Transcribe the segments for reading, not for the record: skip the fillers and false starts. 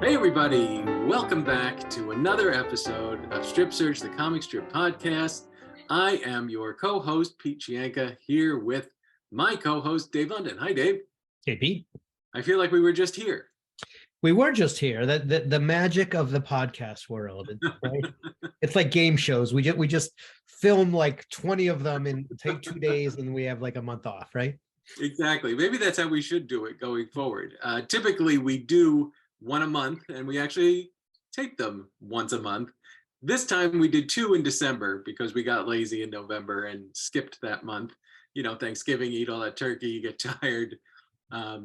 Hey everybody, welcome back to another episode of Strip Search, the comic strip podcast. I am your co-host, Pete Chianca, here with my co-host, Dave London. Hi, Dave. Hey, Pete. I feel like we were just here. We were just here. The magic of the podcast world, right? It's like game shows. We just film like 20 of them and take 2 days, and we have like a month off, right? Exactly. Maybe that's how we should do it going forward. Typically, we do one a month, and we actually tape them once a month. This time we did two in December because we got lazy in November and skipped that month. You know, Thanksgiving, eat all that turkey, you get tired.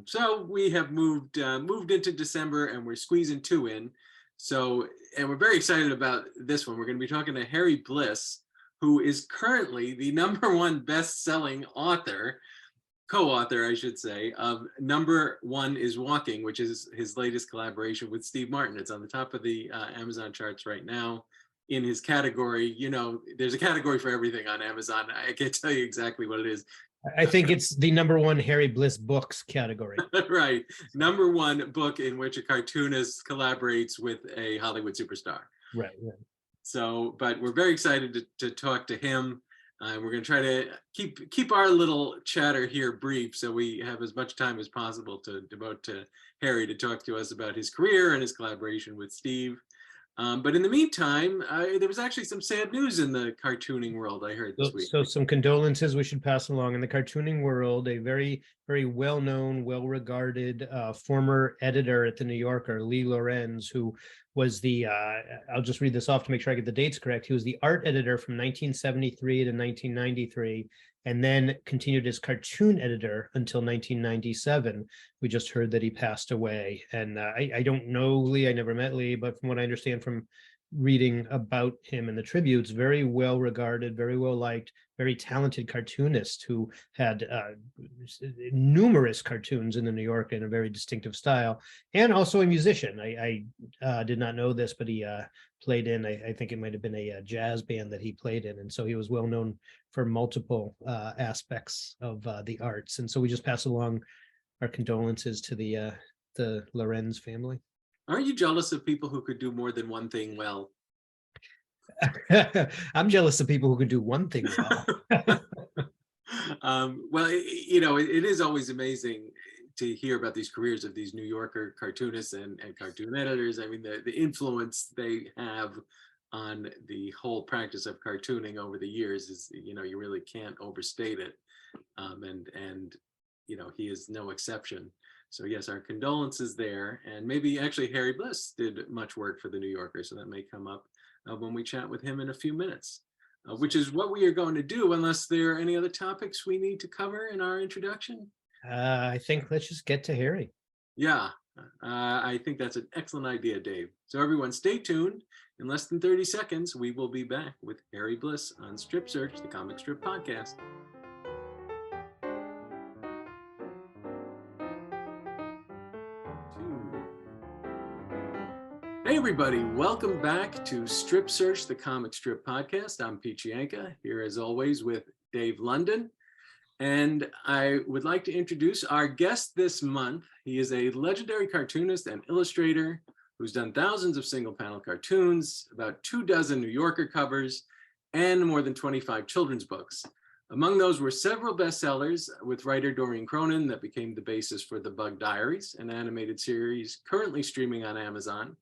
So we have moved into December, and we're squeezing two in. So, and we're very excited about this one. We're going to be talking to Harry Bliss, who is currently the #1 best-selling author, co-author, I should say, of Number One is Walking, which is his latest collaboration with Steve Martin. It's on the top of the Amazon charts right now in his category. You know, there's a category for everything on Amazon. I can't tell you exactly what it is. I think it's the #1 Harry Bliss books category. Right. #1 book in which a cartoonist collaborates with a Hollywood superstar. Right. So, but we're very excited to talk to him. We're going to try to keep our little chatter here brief, so we have as much time as possible to devote to Harry to talk to us about his career and his collaboration with Steve. But in the meantime, there was actually some sad news in the cartooning world, I heard this week. So some condolences we should pass along. In the cartooning world, a very, very well-known, well-regarded former editor at the New Yorker, Lee Lorenz, who was the, I'll just read this off to make sure I get the dates correct. He was the art editor from 1973 to 1993, and then continued as cartoon editor until 1997. We just heard that he passed away. And I don't know Lee, I never met Lee, but from what I understand from reading about him in the tributes, very well regarded, very well liked, very talented cartoonist who had numerous cartoons in the New Yorker in a very distinctive style, and also a musician. I did not know this, but he played in, I think it might have been a jazz band that he played in, and so he was well known for multiple aspects of the arts. And so we just pass along our condolences to the Lorenz family. Aren't you jealous of people who could do more than one thing well? I'm jealous of people who can do one thing well. Well, you know, it is always amazing to hear about these careers of these New Yorker cartoonists and cartoon editors. I mean, the influence they have on the whole practice of cartooning over the years is, you know, you really can't overstate it. And you know, he is no exception. So yes, our condolences there. And maybe actually Harry Bliss did much work for the New Yorker, so that may come up when we chat with him in a few minutes, which is what we are going to do, unless there are any other topics we need to cover in our introduction. I think let's just get to Harry. Yeah, I think that's an excellent idea, Dave. So everyone stay tuned. In less than 30 seconds, we will be back with Harry Bliss on Strip Search, the comic strip podcast. Hey everybody, welcome back to Strip Search, the comic strip podcast. I'm Pete Chianca, here as always with Dave London. And I would like to introduce our guest this month. He is a legendary cartoonist and illustrator who's done thousands of single panel cartoons, about 24 New Yorker covers, and more than 25 children's books. Among those were several bestsellers with writer Doreen Cronin that became the basis for The Bug Diaries, an animated series currently streaming on Amazon.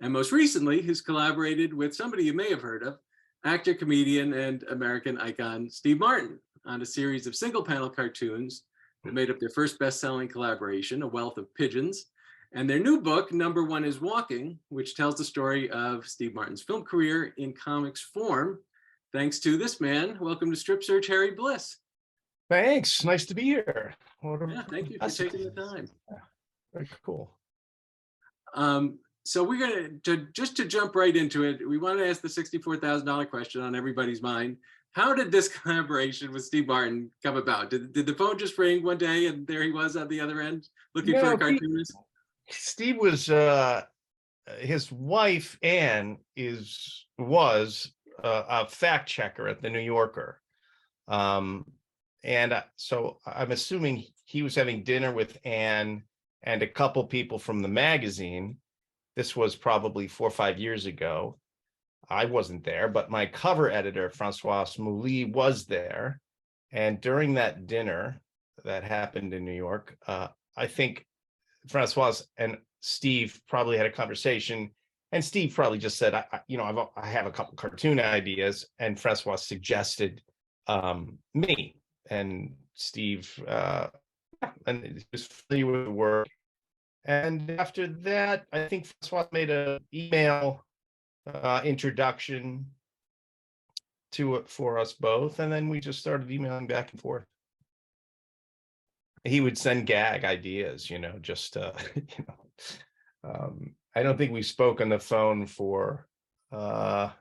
And most recently, he's collaborated with somebody you may have heard of, actor, comedian, and American icon Steve Martin, on a series of single-panel cartoons that made up their first best-selling collaboration, A Wealth of Pigeons, and their new book, Number One is Walking, which tells the story of Steve Martin's film career in comics form. Thanks to this man. Welcome to Strip Search, Harry Bliss. Thanks. Nice to be here. Yeah, thank you for taking the time. Very cool. So we're going to just to jump right into it, we want to ask the $64,000 question on everybody's mind. How did this collaboration with Steve Martin come about? Did the phone just ring one day and there he was on the other end looking for a cartoonist? Steve was his wife Anne was a fact checker at the New Yorker, and so I'm assuming he was having dinner with Anne and a couple people from the magazine this was probably 4 or 5 years ago. I wasn't there, but my cover editor, Francois Mouly, was there. And during that dinner that happened in New York, I think Francois and Steve probably had a conversation, and Steve probably just said, I have a couple cartoon ideas, and Francois suggested me, and Steve and he was familiar with the work. And after that, I think Francois made an email introduction to it for us both, and then we just started emailing back and forth. He would send gag ideas, just I don't think we spoke on the phone for a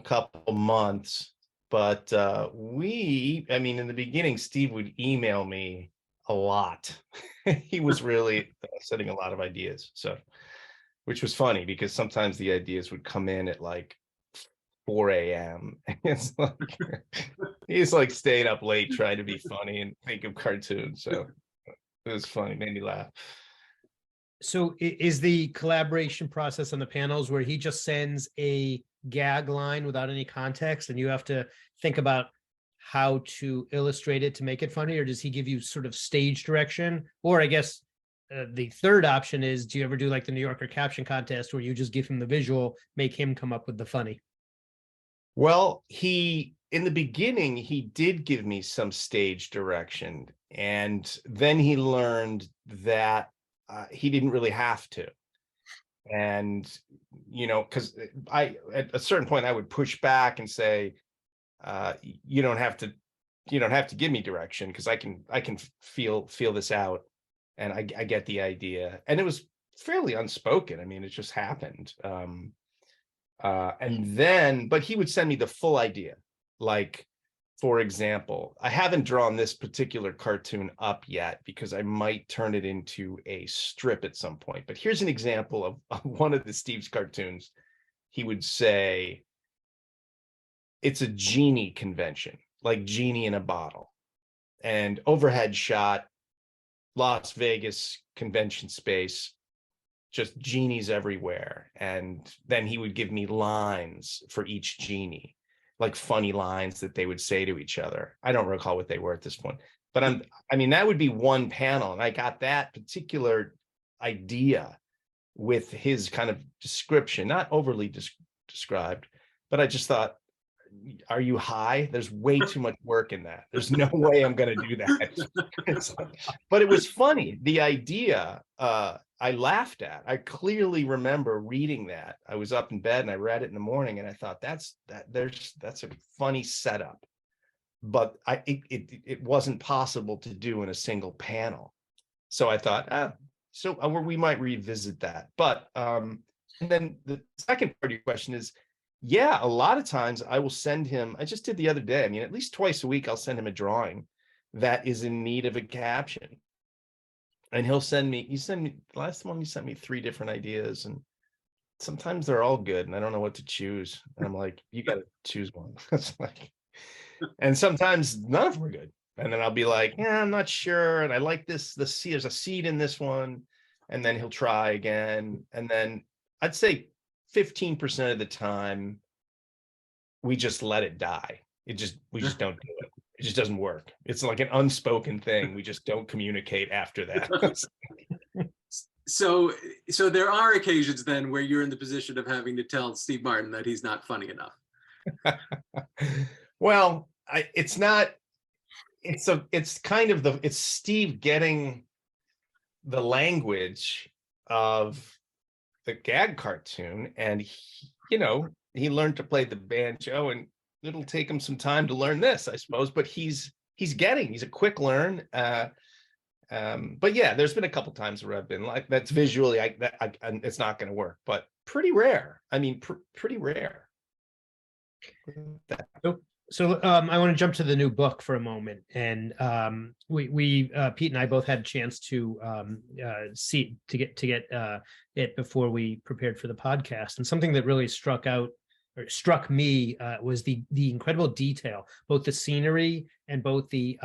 couple months, but in the beginning, Steve would email me a lot. He was really sending a lot of ideas, so, which was funny because sometimes the ideas would come in at like 4 a.m. It's like he's like staying up late trying to be funny and think of cartoons. So it was funny, made me laugh. So is the collaboration process on the panels where he just sends a gag line without any context and you have to think about how to illustrate it to make it funny, or does he give you sort of stage direction? Or I guess the third option is, do you ever do like the New Yorker caption contest where you just give him the visual, make him come up with the funny? Well, in the beginning, he did give me some stage direction, and then he learned that he didn't really have to. And, because at a certain point, I would push back and say, you don't have to give me direction because I can feel this out, and I get the idea. And it was fairly unspoken. I mean, it just happened. But he would send me the full idea. Like, for example, I haven't drawn this particular cartoon up yet because I might turn it into a strip at some point. But here's an example of one of the Steve's cartoons. He would say, it's a genie convention, like genie in a bottle, and overhead shot, Las Vegas convention space, just genies everywhere. And then he would give me lines for each genie, like funny lines that they would say to each other. I don't recall what they were at this point, but that would be one panel. And I got that particular idea with his kind of description, not overly described, but I just thought, are you high? There's way too much work in that. There's no way I'm going to do that. But it was funny. The idea, I laughed at. I clearly remember reading that. I was up in bed and I read it in the morning, and I thought that's a funny setup, but it wasn't possible to do in a single panel. So I thought, we might revisit that. But and then the second part of your question is, yeah, a lot of times I will send him. I just did the other day. At least twice a week, I'll send him a drawing that is in need of a caption. And he sent me, last one, he sent me 3 different ideas, and sometimes they're all good and I don't know what to choose. And I'm like, you got to choose one. And sometimes none of them are good. And then I'll be like, yeah, I'm not sure. And I like this, there's a seed in this one. And then he'll try again. And then I'd say 15% of the time, we just let it die. We just don't do it. It just doesn't work. It's like an unspoken thing. We just don't communicate after that. So there are occasions then where you're in the position of having to tell Steve Martin that he's not funny enough. Well, it's not. It's Steve getting the language of the gag cartoon, and he learned to play the banjo, and it'll take him some time to learn this, I suppose, but he's a quick learn. But yeah, there's been a couple times where I've been like, that's visually, it's not going to work, but pretty rare. Pretty rare. So I want to jump to the new book for a moment, and we Pete and I both had a chance to get it before we prepared for the podcast, and something that really struck me was the incredible detail, both the scenery and both the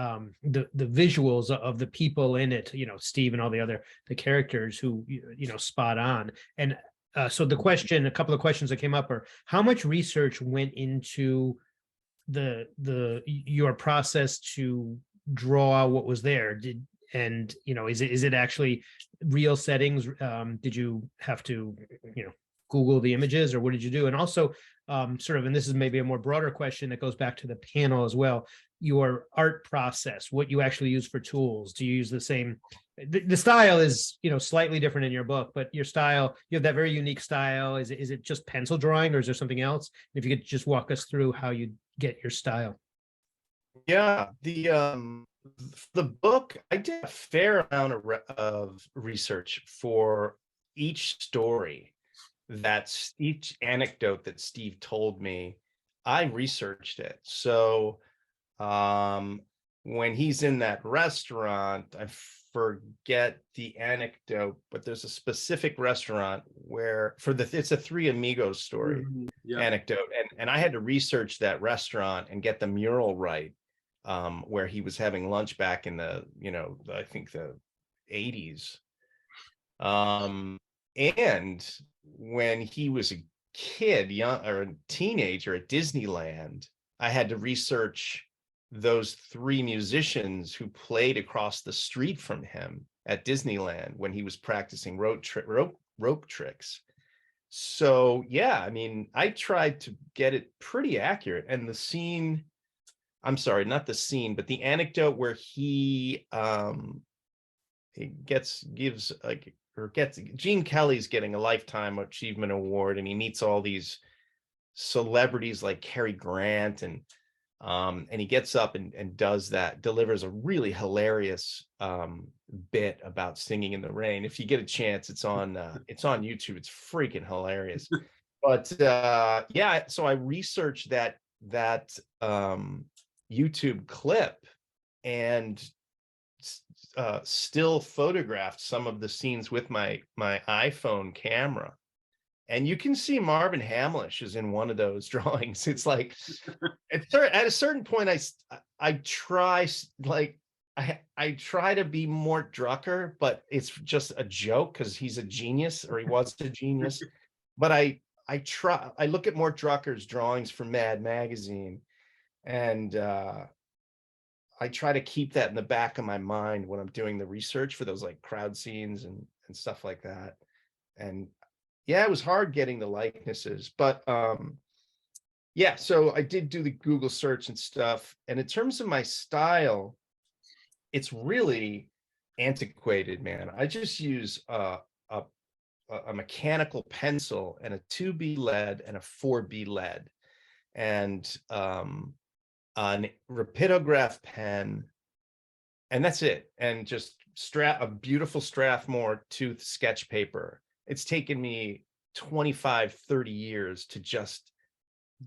visuals of the people in it. Steve and all the characters who spot on. And So the question, a couple of questions that came up are, how much research went into your process to draw what was there? Is it actually real settings? Did you have to, Google the images, or what did you do? And also, sort of, and this is maybe a more broader question that goes back to the panel as well, your art process, what you actually use for tools. Do you use the same? The style is, slightly different in your book, but your style, you have that very unique style. Is it just pencil drawing, or is there something else? If you could just walk us through how you get your style. Yeah, the book, I did a fair amount of research for each story. That's each anecdote that Steve told me. I researched it. So when he's in that restaurant, I forget the anecdote, but there's a specific restaurant where it's a Three Amigos story. Yeah. Anecdote, and I had to research that restaurant and get the mural right, where he was having lunch back in the, I think the 80s. And when he was a kid, young or a teenager at Disneyland, I had to research those three musicians who played across the street from him at Disneyland when he was practicing rope tricks. So yeah, I mean, I tried to get it pretty accurate. And the scene, I'm sorry, not the scene, but the anecdote where he Gene Kelly's getting a Lifetime Achievement Award, and he meets all these celebrities like Cary Grant, and he gets up and delivers a really hilarious bit about singing in the rain. If you get a chance, it's on YouTube. It's freaking hilarious. But yeah, so I researched that YouTube clip and still photographed some of the scenes with my iPhone camera. And you can see Marvin Hamlish is in one of those drawings. It's like at a certain point, I try to be Mort Drucker, but it's just a joke because he's a genius, or he was a genius. But I look at Mort Drucker's drawings for Mad Magazine, and I try to keep that in the back of my mind when I'm doing the research for those like crowd scenes and stuff like that. And yeah, it was hard getting the likenesses, but yeah, so I did do the Google search and stuff. And in terms of my style, it's really antiquated, man. I just use a mechanical pencil and a 2B lead and a 4B lead, and an rapidograph pen, and that's it. And just a beautiful Strathmore tooth sketch paper. It's taken me 25, 30 years to just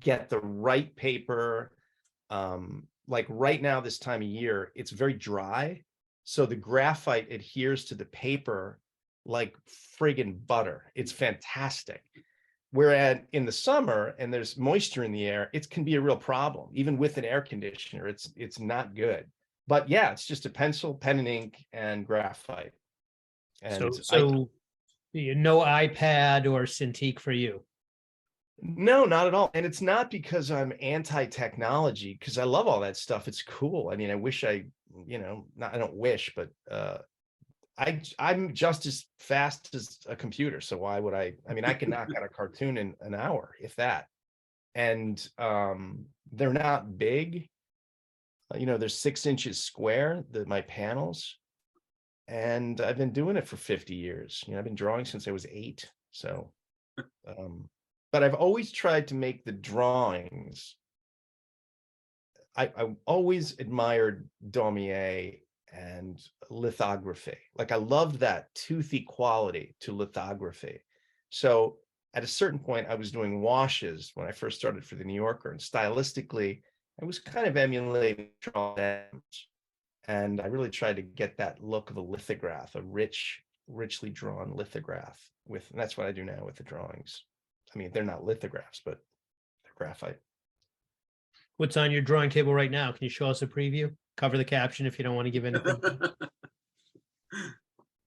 get the right paper. Like right now, this time of year, it's very dry. So the graphite adheres to the paper like friggin' butter. It's fantastic. Whereas in the summer, and there's moisture in the air, it can be a real problem. Even with an air conditioner, it's not good. But yeah, it's just a pencil, pen and ink, and graphite. And so no iPad or Cintiq for you? No, not at all. And it's not because I'm anti-technology, because I love all that stuff. It's cool. I mean, I wish I don't wish, but I'm just as fast as a computer. So why would I mean, I can knock out a cartoon in an hour, if that. And they're not big. They're 6 inches square, my panels. And I've been doing it for 50 years. I've been drawing since I was 8. So, but I've always tried to make the drawings. I always admired Daumier and lithography. Like I loved that toothy quality to lithography. So at a certain point, I was doing washes when I first started for the New Yorker, and stylistically, I was kind of emulating drawings. And I really tried to get that look of a lithograph, a richly drawn lithograph and that's what I do now with the drawings. I mean, they're not lithographs, but they're graphite. What's on your drawing table right now? Can you show us a preview? Cover the caption if you don't want to give anything.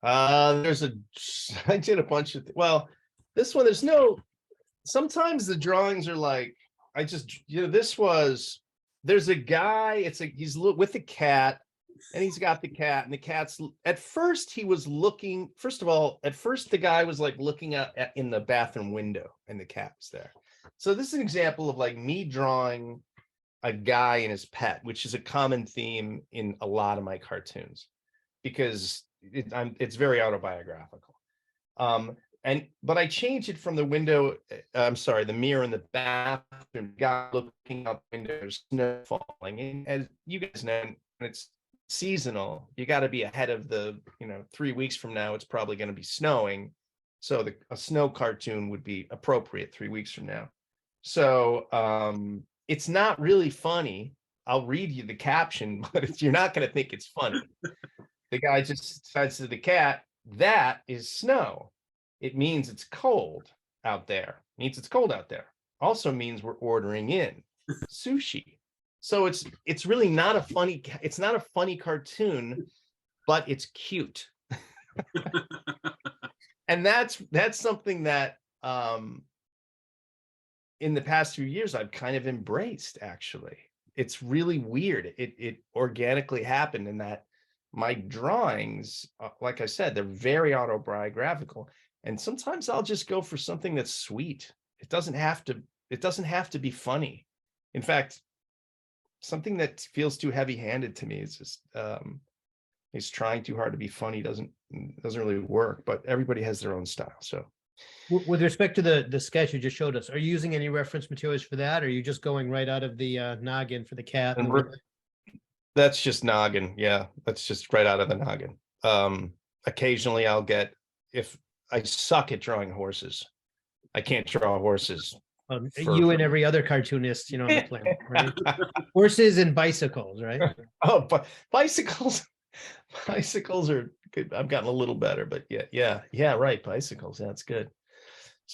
I did a bunch of, This one, sometimes the drawings are like, there's a guy, he's with the cat, and he's got the cat, and the cat's, at first the guy was like looking in the bathroom window, and the cat was there. So this is an example of like me drawing a guy and his pet, which is a common theme in a lot of my cartoons, because it's very autobiographical. But I changed it from the window, the mirror in the bathroom, guy looking out the window, there's snow falling. And as you guys know, when it's seasonal, you got to be ahead of 3 weeks from now, it's probably going to be snowing. So a snow cartoon would be appropriate 3 weeks from now. So it's not really funny. I'll read you the caption, but you're not going to think it's funny. The guy just says to the cat, "That is snow. It means it's cold out there. It means it's cold out there. Also means we're ordering in sushi." So it's really not a funny. It's not a funny cartoon, but it's cute. And that's something that in the past few years I've kind of embraced. Actually, it's really weird. It organically happened in that my drawings, like I said, they're very autobiographical. And sometimes I'll just go for something that's sweet. It doesn't have to be funny. In fact, something that feels too heavy-handed to me is just is trying too hard to be funny doesn't really work, but everybody has their own style. So with respect to the sketch you just showed us, are you using any reference materials for that? Or are you just going right out of the noggin for the cat? That's just noggin. Yeah, that's just right out of the noggin. Occasionally I'll get, if I suck at drawing horses. I can't draw horses. You and every other cartoonist, on the planet, right? Horses and bicycles, right? Oh, but bicycles are good. I've gotten a little better, but yeah, right. Bicycles, that's good.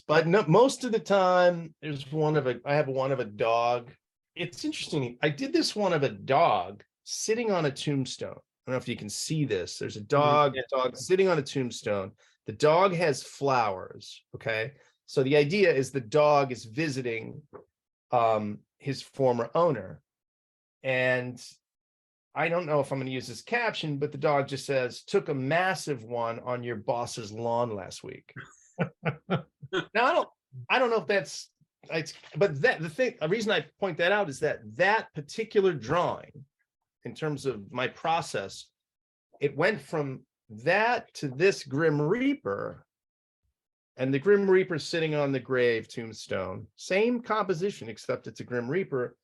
But no, most of the time, I have one of a dog. It's interesting. I did this one of a dog sitting on a tombstone. I don't know if you can see this. There's a dog sitting on a tombstone. The dog has flowers. Okay. So the idea is the dog is visiting his former owner. And I don't know if I'm going to use this caption, but the dog just says, "Took a massive one on your boss's lawn last week." Now, I don't know if that's, but the reason I point that out is that particular drawing, in terms of my process, it went from that to this Grim Reaper, and the Grim Reaper sitting on the grave tombstone, same composition, except it's a Grim Reaper.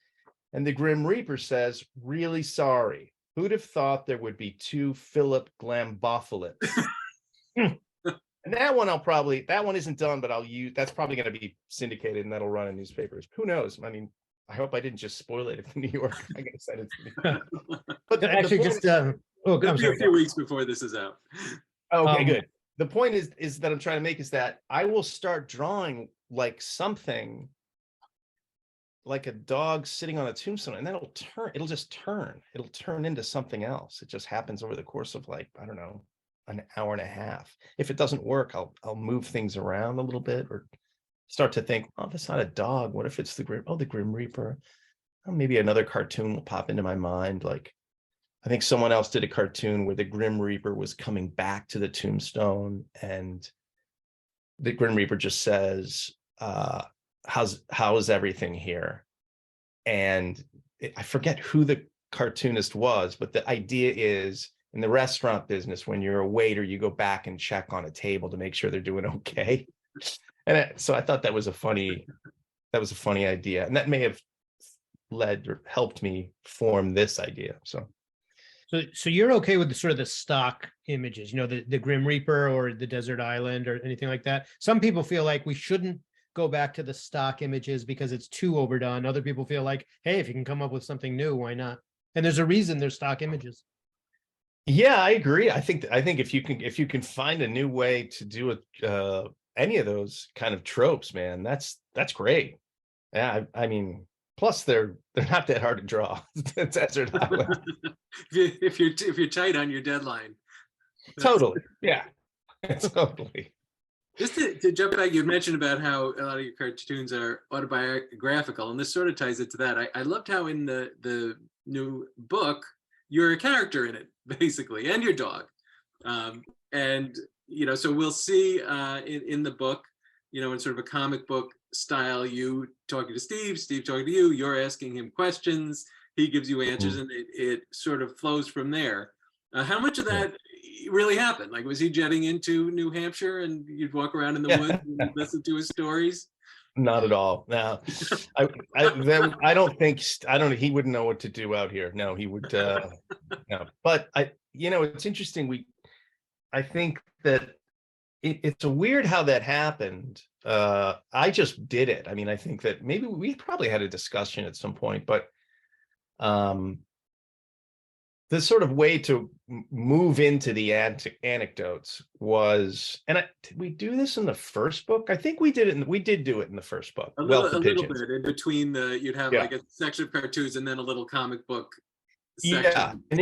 And the Grim Reaper says, "Really sorry. Who'd have thought there would be two Philip Glambophylips?" And that one isn't done, but that's probably going to be syndicated and that'll run in newspapers. Who knows? I mean, I hope I didn't just spoil it for New York. I gotta send it to me. But actually, a few weeks before this is out. Okay, good. The point is that I'm trying to make is that I will start drawing like something like a dog sitting on a tombstone, and then it'll turn into something else. It just happens over the course of, like, I don't know, an hour and a half. If it doesn't work, I'll move things around a little bit, or start to think, "Oh, that's not a dog. What if it's the Grim Reaper? Oh, maybe another cartoon will pop into my mind." Like, I think someone else did a cartoon where the Grim Reaper was coming back to the tombstone, and the Grim Reaper just says, how's everything here? And I forget who the cartoonist was, but the idea is, in the restaurant business, when you're a waiter, you go back and check on a table to make sure they're doing okay. And so I thought that was a funny idea, and that may have led or helped me form this idea. So you're okay with the sort of the stock images, the Grim Reaper or the desert island or anything like that? Some people feel like we shouldn't go back to the stock images because it's too overdone. Other people feel like, hey, if you can come up with something new, why not? And there's a reason there's stock images. Yeah, I agree. I think if you can find a new way to do any of those kind of tropes, man, that's great. Yeah, I mean, plus they're not that hard to draw. Desert island. if you're tight on your deadline. Totally. Yeah. Totally. Just to jump back, you mentioned about how a lot of your cartoons are autobiographical, and this sort of ties it to that. I loved how in the new book, you're a character in it, basically, and your dog. And, so we'll see in the book, in sort of a comic book style, you talking to Steve talking to you, you're asking him questions, he gives you answers, and it sort of flows from there. How much of that really happened? Like, was he jetting into New Hampshire and you'd walk around in the woods and listen to his stories? Not at all. No, I don't think, he wouldn't know what to do out here. No, he would, no, but it's interesting. I think that it's a weird how that happened. I just did it. I mean, I think that maybe we probably had a discussion at some point, but the sort of way to move into the anecdotes was, and did we do this in the first book? I think we did it. We did do it in the first book. A little bit in between you'd have like a section of cartoons and then a little comic book section. Yeah, and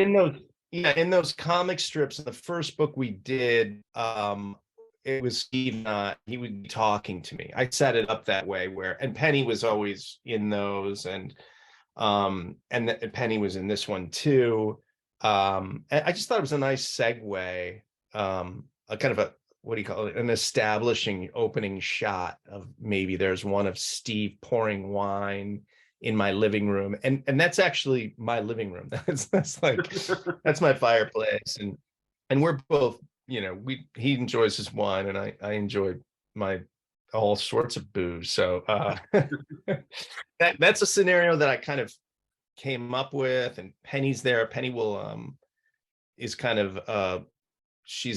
in those comic strips in the first book we did, it was Steve. He would be talking to me. I set it up that way and Penny was always in those, and Penny was in this one too. And I just thought it was a nice segue, a kind of a, what do you call it, an establishing opening shot of maybe there's one of Steve pouring wine in my living room, and that's actually my living room. That's like that's my fireplace, and we're both, he enjoys his wine and I enjoy my all sorts of booze. So that's a scenario that I kind of came up with, and Penny's there. Penny will is kind of she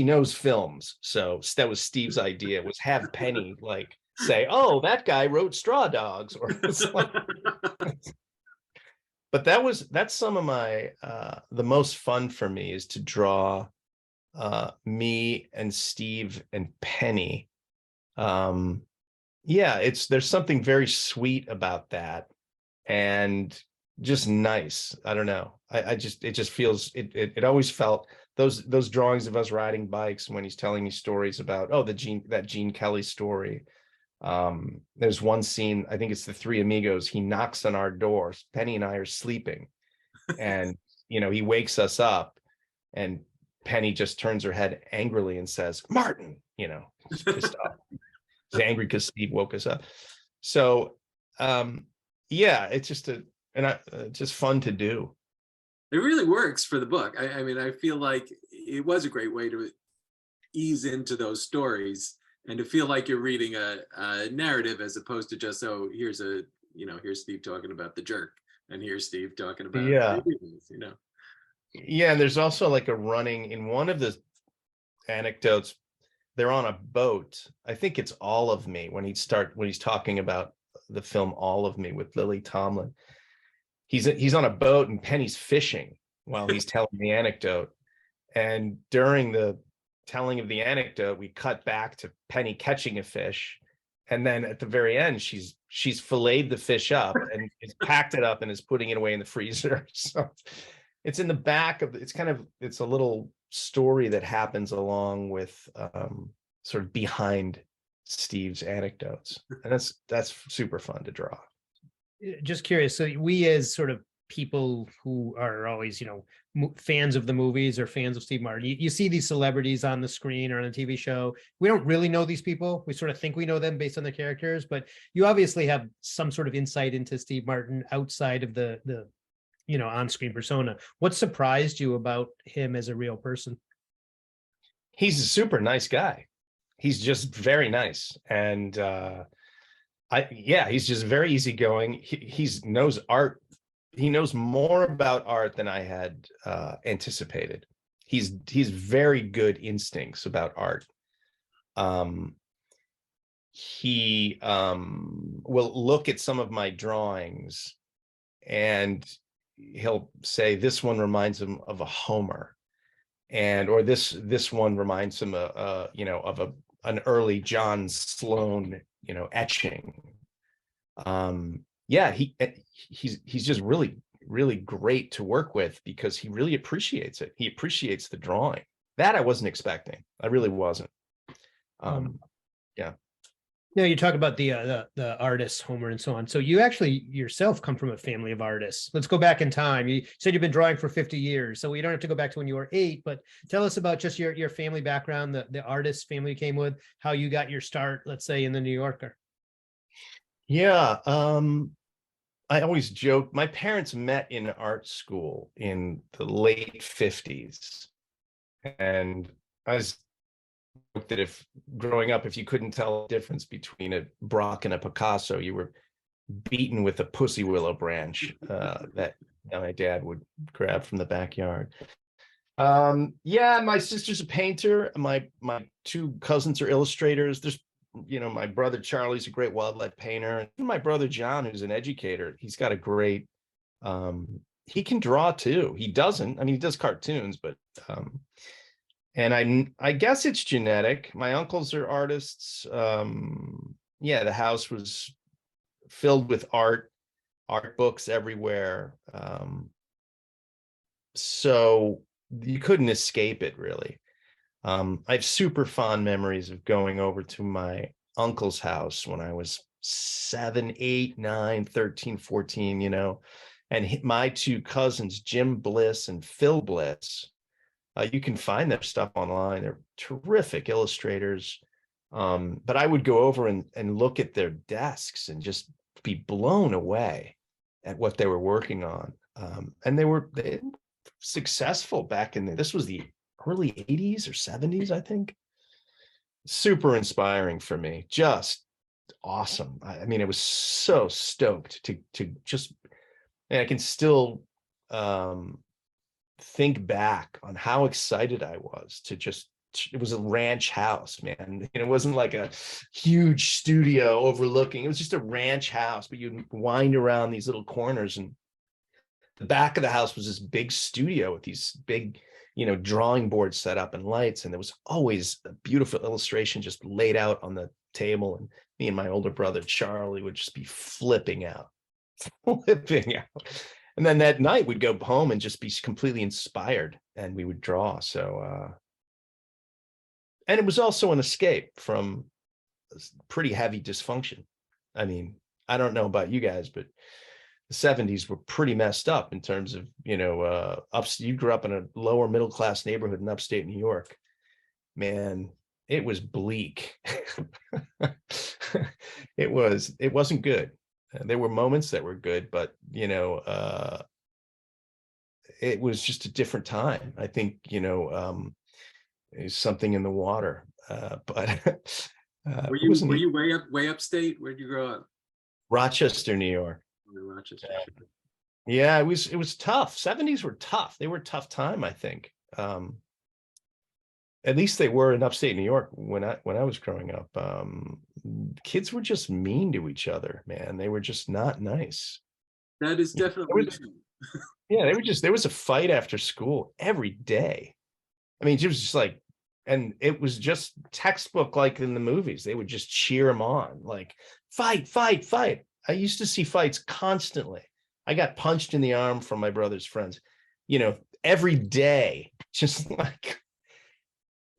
knows films, so that was Steve's idea, was have Penny like say, oh, that guy wrote Straw Dogs, or like, but that's some of my the most fun for me is to draw me and Steve and Penny. There's something very sweet about that, and just nice. I don't know. It just feels, it always felt those drawings of us riding bikes when he's telling me stories about, that Gene Kelly story. There's one scene, I think it's the Three Amigos, he knocks on our door. Penny and I are sleeping, and he wakes us up, and Penny just turns her head angrily and says, Martin, just pissed off. She's angry because Steve woke us up. So it's just just fun to do. It really works for the book. I mean, I feel like it was a great way to ease into those stories and to feel like you're reading a narrative, as opposed to just, here's Steve talking about the jerk, and here's Steve talking about Yeah, and there's also like a running in one of the anecdotes. They're on a boat. I think it's All of Me when he's talking about the film All of Me with Lily Tomlin. He's on a boat and Penny's fishing while he's telling the anecdote. And during the telling of the anecdote, we cut back to Penny catching a fish. And then at the very end, she's filleted the fish up and is packed it up and is putting it away in the freezer. So it's in the back of, it's a little story that happens along with sort of behind Steve's anecdotes, and that's super fun to draw. Just curious, so we as sort of people who are always fans of the movies or fans of Steve Martin, you see these celebrities on the screen or on a TV show. We don't really know these people. We sort of think we know them based on their characters, but you obviously have some sort of insight into Steve Martin outside of the on-screen persona. What surprised you about him as a real person? He's a super nice guy. He's just very nice. And he's just very easygoing. He knows art. He knows more about art than I had anticipated. He's very good instincts about art. He will look at some of my drawings and he'll say, this one reminds him of a Homer, or this one reminds him of an early John Sloan etching. He's just really, really great to work with because he really appreciates it. He appreciates the drawing. That I wasn't expecting. I really wasn't. Um, Yeah. Now you talk about the artists, Homer and so on. So you actually yourself come from a family of artists. Let's go back in time. You said you've been drawing for 50 years. So we don't have to go back to when you were 8, but tell us about just your family background, the artist family you came with, how you got your start, let's say, in the New Yorker. Yeah. I always joke, my parents met in art school in the late 50s. And I was that if growing up, if you couldn't tell the difference between a Braque and a Picasso, you were beaten with a pussy willow branch that my dad would grab from the backyard. Yeah, my sister's a painter. My 2 cousins are illustrators. There's, my brother Charlie's a great wildlife painter. And my brother John, who's an educator, he's got a great, he can draw too. He doesn't, I mean, he does cartoons, but and I guess it's genetic. My uncles are artists. Yeah, the house was filled with art books everywhere. So you couldn't escape it, really. I have super fond memories of going over to my uncle's house when I was 7, 8, 9, 13, 14, and my 2 cousins, Jim Bliss and Phil Bliss. You can find their stuff online. They're terrific illustrators. But I would go over and look at their desks and just be blown away at what they were working on. And they were successful back in this was the early 80s or 70s, I think. Super inspiring for me. Just awesome. I mean, it was so stoked to just, and I can still think back on how excited I was to just, it was a ranch house, man. And it wasn't like a huge studio overlooking, it was just a ranch house, but you'd wind around these little corners, and the back of the house was this big studio with these big, drawing boards set up and lights. And there was always a beautiful illustration just laid out on the table. And me and my older brother, Charlie, would just be flipping out. And then that night we'd go home and just be completely inspired, and we would draw. So, and it was also an escape from pretty heavy dysfunction. I mean, I don't know about you guys, but the 70s were pretty messed up in terms of, you grew up in a lower middle class neighborhood in upstate New York. Man, it was bleak. It wasn't good. There were moments that were good, but it was just a different time. I think there's something in the water. But were you way upstate? Where'd you grow up? Rochester, New York. Rochester. Yeah, it was tough. 70s were tough. They were a tough time, I think. At least they were in upstate New York when I was growing up. Kids were just mean to each other, man. They were just not nice. That is definitely true. Yeah, there was a fight after school every day. I mean, it was just like, and it was just textbook like in the movies. They would just cheer them on, like, fight, fight, fight. I used to see fights constantly. I got punched in the arm from my brother's friends, every day, just like,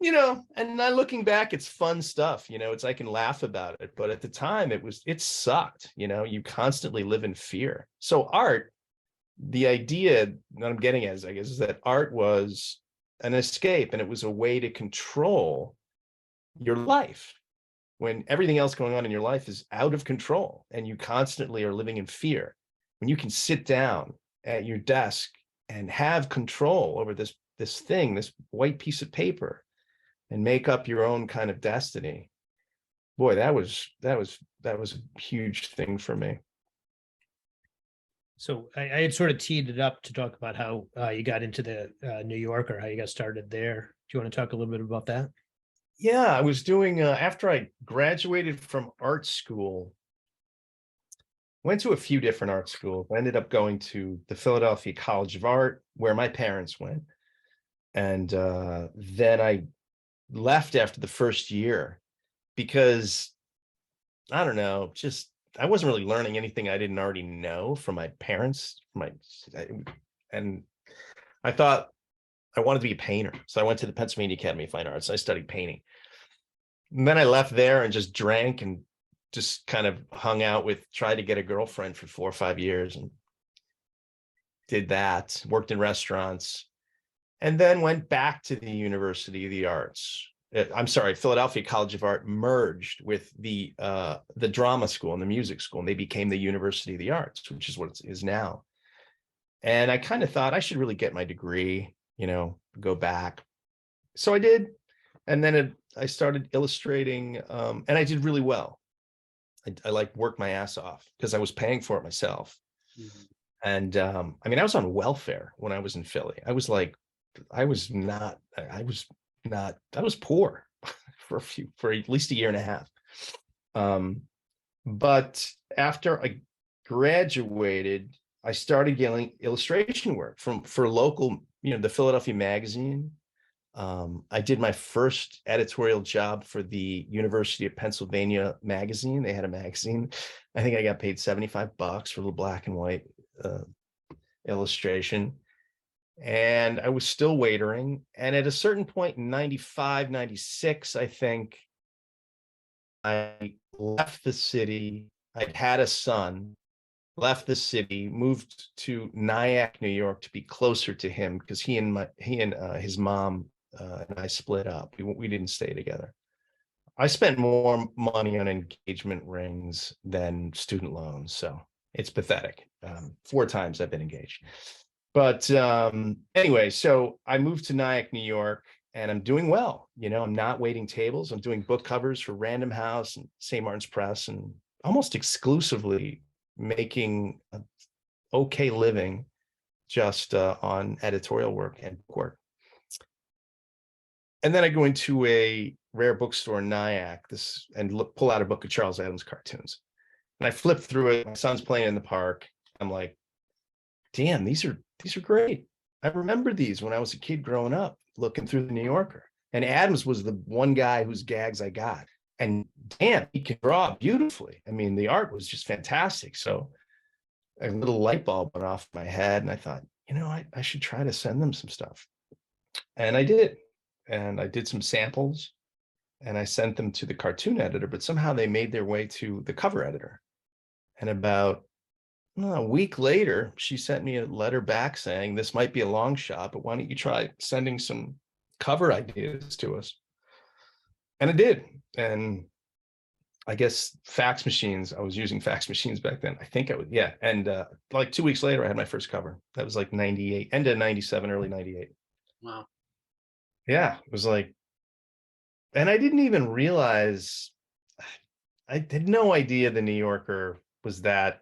and now looking back, it's fun stuff, it's, I can laugh about it, but at the time it sucked, you constantly live in fear. So art, the idea that I'm getting at, I guess, is that art was an escape, and it was a way to control your life when everything else going on in your life is out of control and you constantly are living in fear. When you can sit down at your desk and have control over this thing, this white piece of paper, and make up your own kind of destiny. Boy, that was a huge thing for me. So I had sort of teed it up to talk about how you got into the New Yorker, how you got started there. Do you want to talk a little bit about that? Yeah, I was doing, after I graduated from art school, went to a few different art schools. I ended up going to the Philadelphia College of Art, where my parents went. And then I left after the first year because, I don't know, just I wasn't really learning anything I didn't already know from my parents, and I thought I wanted to be a painter. So I went to the Pennsylvania Academy of Fine Arts. I studied painting. And then I left there and just drank and just kind of hung out with, tried to get a girlfriend for 4 or 5 years and did that, worked in restaurants, and then went back to the University of the Arts. I'm sorry, Philadelphia College of Art merged with the drama school and the music school, and they became the University of the Arts, which is what it is now. And I kind of thought I should really get my degree, go back. So I did. And then I started illustrating, and I did really well. I like worked my ass off because I was paying for it myself. Mhm. And I was on welfare when I was in Philly. I was poor for at least a year and a half. But after I graduated, I started getting illustration work for local, the Philadelphia Magazine. I did my first editorial job for the University of Pennsylvania magazine. They had a magazine. I think I got paid $75 for a little black and white illustration. And I was still waitering. And at a certain point in 95, 96, I think, I left the city. I'd had a son, left the city, moved to Nyack, New York to be closer to him because he and his mom and I split up. We didn't stay together. I spent more money on engagement rings than student loans. So it's pathetic. 4 times I've been engaged. But anyway, so I moved to Nyack, New York, and I'm doing well. I'm not waiting tables. I'm doing book covers for Random House and St. Martin's Press, and almost exclusively making an okay living just on editorial work and book work. And then I go into a rare bookstore in Nyack and pull out a book of Charles Adams cartoons. And I flip through it. My son's playing in the park. I'm like, damn, these are great. I remember these when I was a kid growing up, looking through the New Yorker. And Adams was the one guy whose gags I got. And damn, he can draw beautifully. The art was just fantastic. So a little light bulb went off my head, and I thought, I should try to send them some stuff. And I did. And I did some samples, and I sent them to the cartoon editor, but somehow they made their way to the cover editor. And about a week later, she sent me a letter back saying, this might be a long shot, but why don't you try sending some cover ideas to us? And I did. And I guess fax machines, I was using fax machines back then. I think I would, yeah. And like 2 weeks later, I had my first cover. That was like 98, end of 97, early 98. Wow. Yeah, it was like, and I didn't even realize, I had no idea the New Yorker was that.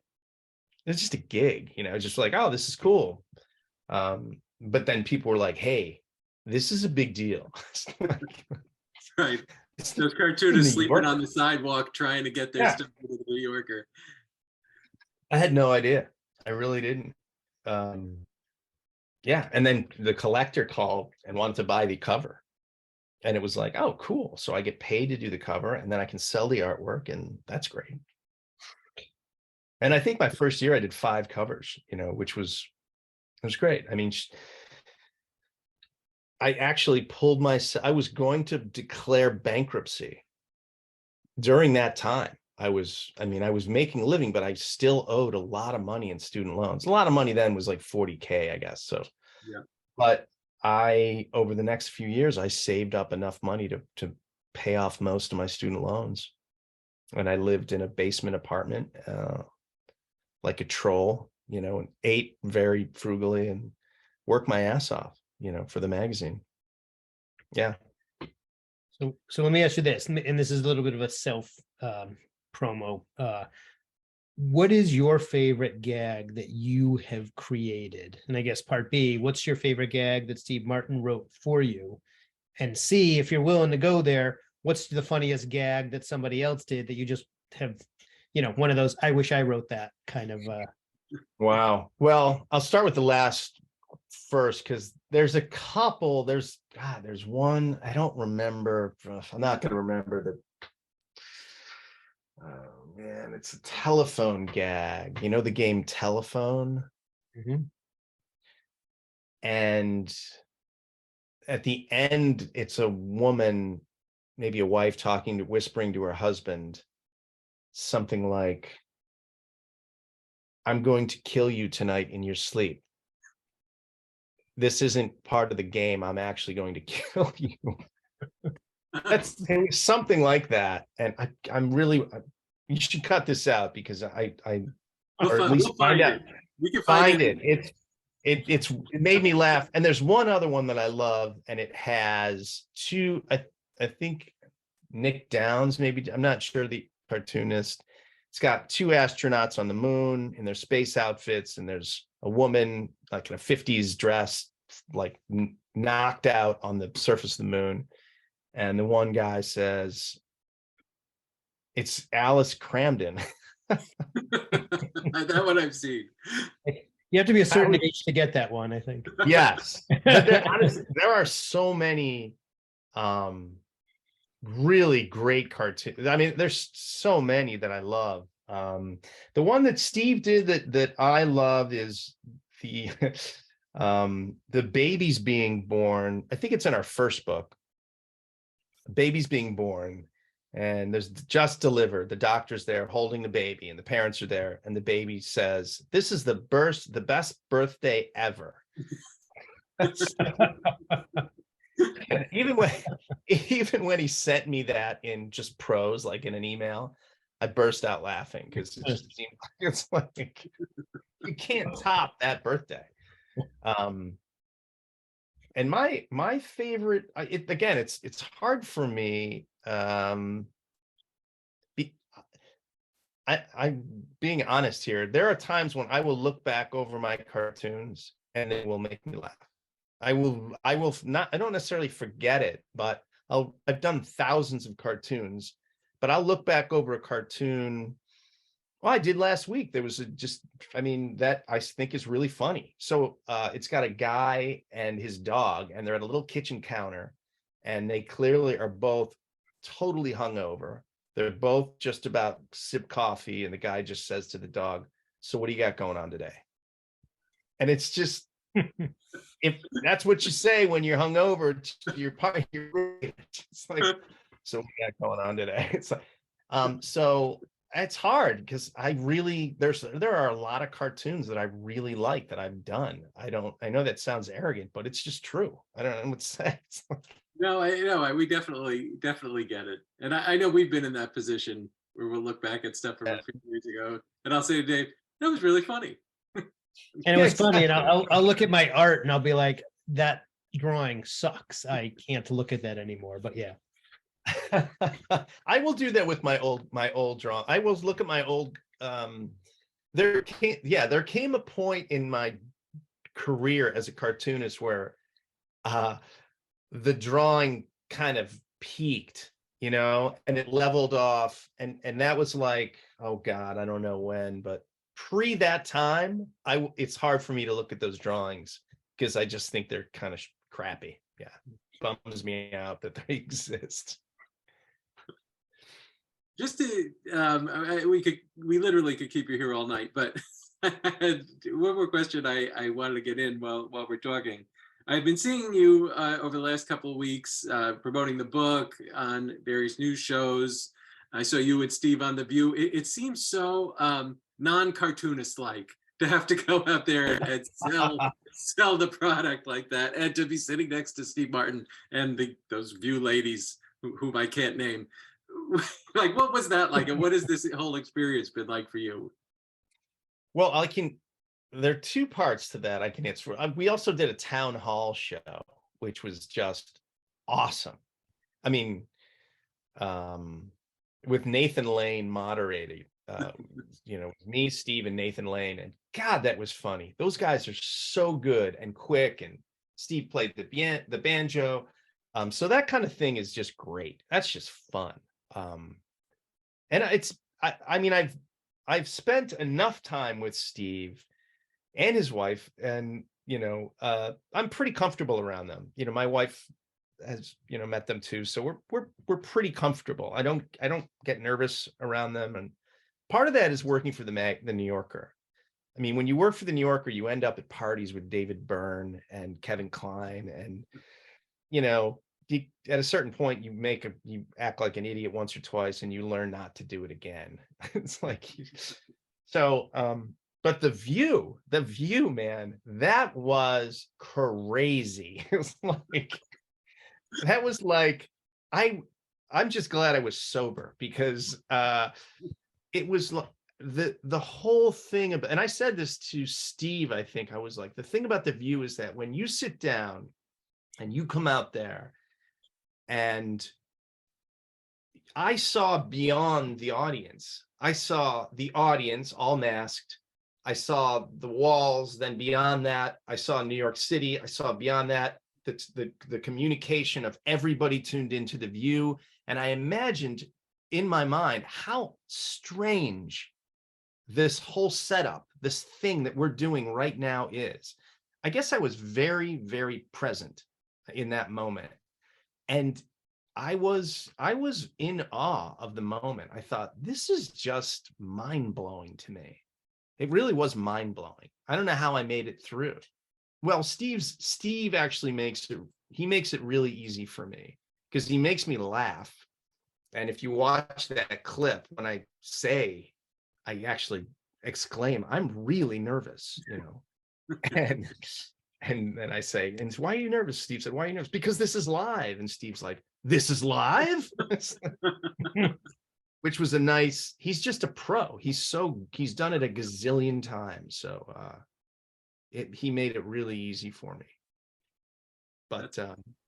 It's just a gig, just like, oh, this is cool. But then people were like, hey, this is a big deal. Right. Those cartoonists sleeping on the sidewalk trying to get their stuff to the New Yorker. I had no idea. I really didn't. Yeah. And then the collector called and wanted to buy the cover. And it was like, oh, cool. So I get paid to do the cover, and then I can sell the artwork, and that's great. And I think my first year I did 5 covers, which was great. I actually pulled I was going to declare bankruptcy. During that time, I was making a living, but I still owed a lot of money in student loans. A lot of money then was like 40K, I guess. So, yeah. But over the next few years, I saved up enough money to pay off most of my student loans. And I lived in a basement apartment, like a troll, and ate very frugally and worked my ass off, for the magazine. Yeah. So let me ask you this, and this is a little bit of a self promo. What is your favorite gag that you have created? And I guess part B, what's your favorite gag that Steve Martin wrote for you? And C, if you're willing to go there, what's the funniest gag that somebody else did that you just have, one of those, I wish I wrote that kind of. Wow. Well, I'll start with the last first, because there's a couple. There's one, I don't remember. I'm not going to remember the. Oh man, it's a telephone gag. The game Telephone? Mm-hmm. And at the end, it's a woman, maybe a wife whispering to her husband, something like, "I'm going to kill you tonight in your sleep. This isn't part of the game. I'm actually going to kill you." That's something like that. And I'm really, you should cut this out because or at least we'll find out. it. We can Find it. It made me laugh. And there's one other one that I love, and it has two, I think Nick Downs, maybe, I'm not sure, the cartoonist. It's got two astronauts on the moon in their space outfits, and there's a woman like in a 50s dress, like knocked out on the surface of the moon. And the one guy says, "It's Alice Cramden." That one I've seen. You have to be a certain age to get that one, I think. Yes. But honestly, there are so many really great cartoons. I mean, there's so many that I love. The one that Steve did that I loved is the the babies being born. I think it's in our first book. Babies being born, and there's just delivered. The doctor's there holding the baby, and the parents are there, and the baby says, "This is the best birthday ever." even when he sent me that in just prose, like in an email, I burst out laughing because it just seemed like, it's like, you can't top that birthday. And my favorite, again, it's hard for me. I'm being honest here. There are times when I will look back over my cartoons and it will make me laugh. I will not, I don't necessarily forget it, but I've done thousands of cartoons, but I'll look back over a cartoon. Well, I did last week. There was that I think is really funny. So it's got a guy and his dog, and they're at a little kitchen counter, and they clearly are both totally hungover. They're both just about to sip coffee, and the guy just says to the dog, "So what do you got going on today?" And it's just, if that's what you say when you're hungover to your partner, it's like, "So what do you got going on today?" It's like, so it's hard because I really, there are a lot of cartoons that I really like that I've done. I know that sounds arrogant, but it's just true. I don't know what to say. It's like, No, we definitely get it. And I know we've been in that position where we'll look back at stuff from a few years ago, and I'll say to Dave, "That was really funny." And it was funny, and I'll look at my art and I'll be like, "That drawing sucks. I can't look at that anymore." But yeah. I will do that with my old drawing. I will look at my old, there came a point in my career as a cartoonist where the drawing kind of peaked, and it leveled off, and that was like, oh God, I don't know when, but pre that time, it's hard for me to look at those drawings because I just think they're kind of crappy. Yeah, bums me out that they exist. Just to, we literally could keep you here all night, but I had one more question I wanted to get in while we're talking. I've been seeing you over the last couple of weeks promoting the book on various news shows. I saw you with Steve on The View. It seems so non-cartoonist-like to have to go out there and sell the product like that, and to be sitting next to Steve Martin and those View ladies whom I can't name. Like, what was that like, and what has this whole experience been like for you? Well, there are two parts to that I can answer. We also did a town hall show, which was just awesome. I mean, with Nathan Lane moderating, me, Steve, and Nathan Lane, and God, that was funny. Those guys are so good and quick, and Steve played the banjo. So that kind of thing is just great. That's just fun. And I've spent enough time with Steve and his wife, and I'm pretty comfortable around them. My wife has met them too, so we're pretty comfortable. I don't get nervous around them, and part of that is working for the New Yorker. I mean, when you work for the New Yorker, you end up at parties with David Byrne and Kevin Kline, and you know, at a certain point, you act like an idiot once or twice, and you learn not to do it again. It's like, so, but the view, man, that was crazy. It was like, that was like, I'm just glad I was sober, because it was like the whole thing about, and I said this to Steve, I think I was like, the thing about the view is that when you sit down and you come out there, and I saw beyond the audience. I saw the audience all masked. I saw the walls. Then beyond that, I saw New York City. I saw beyond that the communication of everybody tuned into the view. And I imagined in my mind how strange this whole setup, this thing that we're doing right now is. I guess I was very, very present in that moment. And I was in awe of the moment. I thought, this is just mind-blowing to me. It really was mind-blowing. I don't know how I made it through. Well, Steve actually makes it really easy for me, because he makes me laugh. And if you watch that clip, when I actually exclaim, I'm really nervous, you know. And then I say, and why are you nervous? Steve said, why are you nervous? Because this is live. And Steve's like, this is live? Which was a nice, he's just a pro. He's done it a gazillion times. So he made it really easy for me. But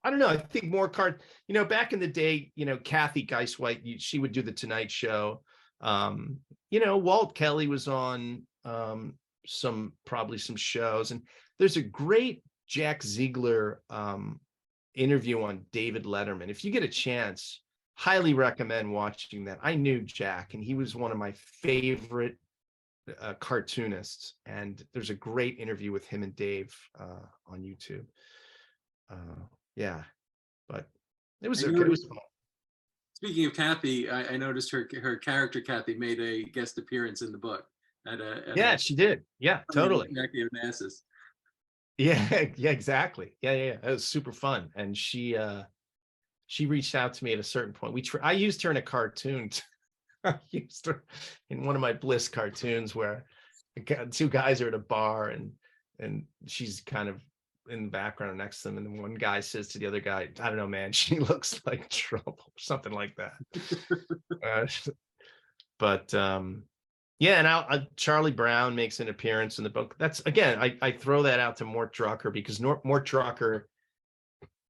I don't know. I think more back in the day, Kathy Geiswhite, she would do the Tonight Show. Walt Kelly was on probably some shows, and there's a great Jack Ziegler interview on David Letterman. If you get a chance, highly recommend watching that. I knew Jack, and he was one of my favorite cartoonists. And there's a great interview with him and Dave on YouTube. Yeah, but it was okay. It was fun. Speaking of Kathy, I noticed her character Kathy made a guest appearance in the book. She did. Yeah, totally. Yeah, exactly. Yeah. It was super fun. And she reached out to me at a certain point. I used her in a cartoon. I used her in one of my Bliss cartoons where two guys are at a bar, and she's kind of in the background next to them. And then one guy says to the other guy, I don't know, man, she looks like trouble, or something like that. Yeah, and Charlie Brown makes an appearance in the book. That's, again, I throw that out to Mort Drucker, because Mort Drucker,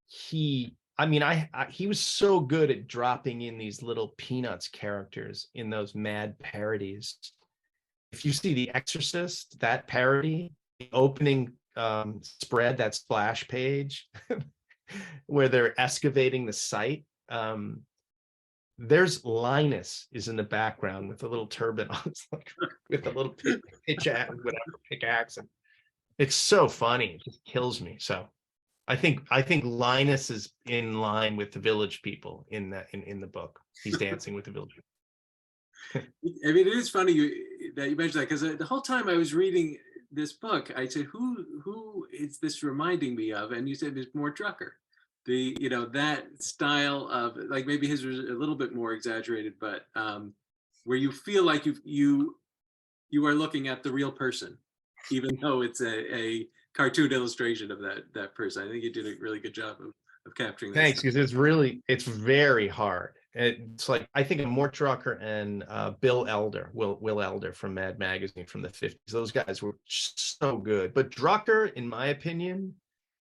he was so good at dropping in these little Peanuts characters in those mad parodies. If you see The Exorcist, that parody, the opening spread, that splash page, where they're excavating the site, there's Linus is in the background with a little turban on, with a little pickaxe, and it's so funny. It just kills me. So I think Linus is in line with the Village People in the book. He's dancing with the Village People. I mean, it is funny that you mentioned that, because the whole time I was reading this book, I said, who is this reminding me of? And you said it's Mort Drucker. That style of, like, maybe his was a little bit more exaggerated, but where you feel like you are looking at the real person, even though it's a cartoon illustration of that person. I think you did a really good job of capturing that. Thanks, because it's very hard. It's like, I think of Mort Drucker and Will Elder from Mad Magazine from the 50s. Those guys were so good. But Drucker, in my opinion,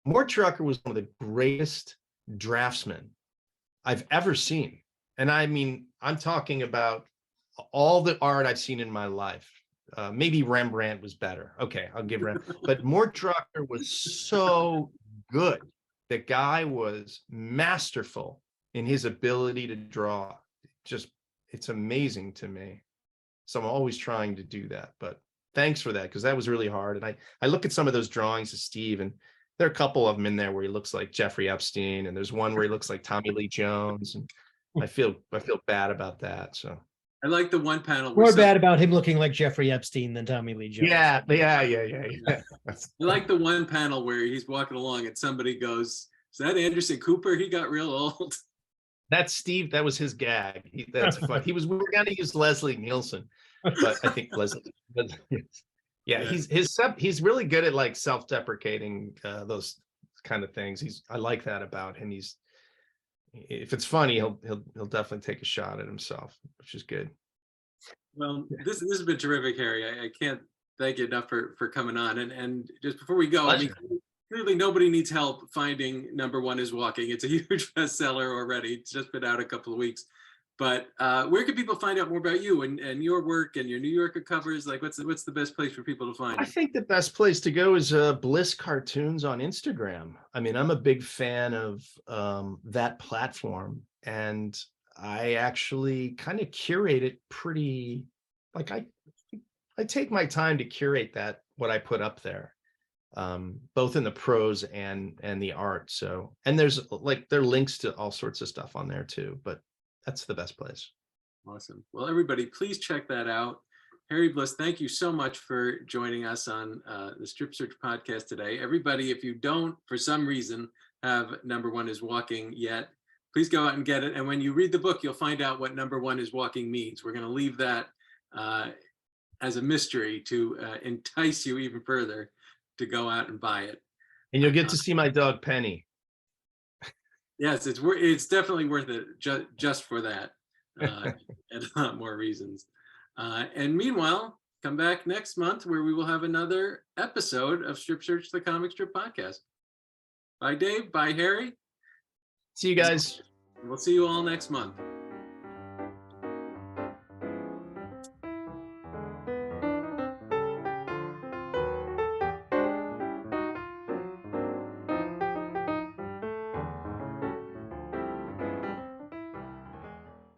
Mort Drucker was one of the greatest draftsmen I've ever seen. And I mean, I'm talking about all the art I've seen in my life. Maybe Rembrandt was better. Okay, I'll give Rembrandt. But Mort Drucker was so good. The guy was masterful in his ability to draw. It's amazing to me. So I'm always trying to do that. But thanks for that, because that was really hard. And I look at some of those drawings of Steve, and there are a couple of them in there where he looks like Jeffrey Epstein, and there's one where he looks like Tommy Lee Jones, and I feel bad about that. So I like the one panel more bad about him looking like Jeffrey Epstein than Tommy Lee Jones. Yeah. I like the one panel where he's walking along and somebody goes, Is that Anderson Cooper? He got real old. That's Steve. That was his gag. That's fun. We were going to use Leslie Nielsen, but I think Leslie. Yeah, he's really good at like self-deprecating those kind of things. I like that about him. If it's funny, he'll definitely take a shot at himself, which is good. Well, this has been terrific, Harry. I can't thank you enough for coming on. And just before we go, I mean, clearly nobody needs help finding Number One is Walking. It's a huge bestseller already. It's just been out a couple of weeks. But where can people find out more about you and your work and your New Yorker covers? Like, what's the best place for people to find I you? think the best place to go is Bliss Cartoons on Instagram. I mean, I'm a big fan of that platform, and I actually kind of curate it pretty. Like I take my time to curate what I put up there, both in the prose and the art. So, and there are links to all sorts of stuff on there too, but that's the best place. Awesome. Well, everybody, please check that out. Harry Bliss, thank you so much for joining us on the Strip Search podcast today. Everybody, if you don't, for some reason, have Number One is Walking yet, please go out and get it. And when you read the book, you'll find out what Number One is Walking means. We're going to leave that as a mystery to entice you even further to go out and buy it. And you'll get to see my dog Penny. Yes, it's definitely worth it just for that, and a lot more reasons. And meanwhile, come back next month where we will have another episode of Strip Search, the Comic Strip Podcast. Bye, Dave. Bye, Harry. See you guys. We'll see you all next month.